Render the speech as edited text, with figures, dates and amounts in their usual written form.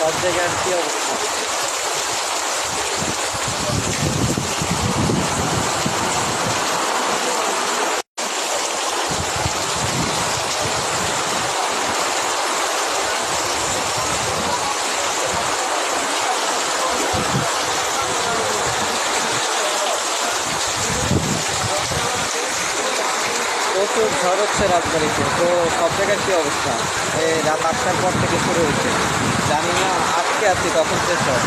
সব জায়গার কি অবস্থা? প্রচুর ঝড় হচ্ছে রাজবাড়িতে, তো সব জায়গার কি অবস্থা? এই রাত 8টার পর থেকে শুরু হয়েছে, জানি না আজকে আছি কখন শেষ হয়।